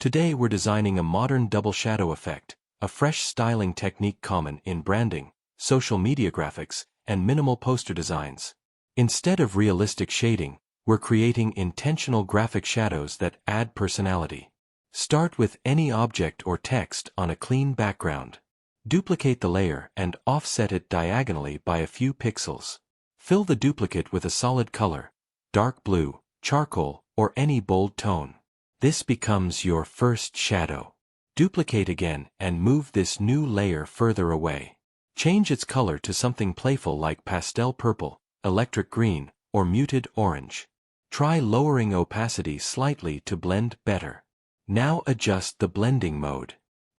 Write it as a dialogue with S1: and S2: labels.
S1: Today we're designing a modern double shadow effect, a fresh styling technique common in branding, social media graphics, and minimal poster designs. Instead of realistic shading, we're creating intentional graphic shadows that add personality. Start with any object or text on a clean background. Duplicate the layer and offset it diagonally by a few pixels. Fill the duplicate with a solid color, dark blue, charcoal, or any bold tone. This becomes your first shadow. Duplicate again and move this new layer further away. Change its color to something playful like pastel purple, electric green, or muted orange. Try lowering opacity slightly to blend better. Now adjust the blending mode.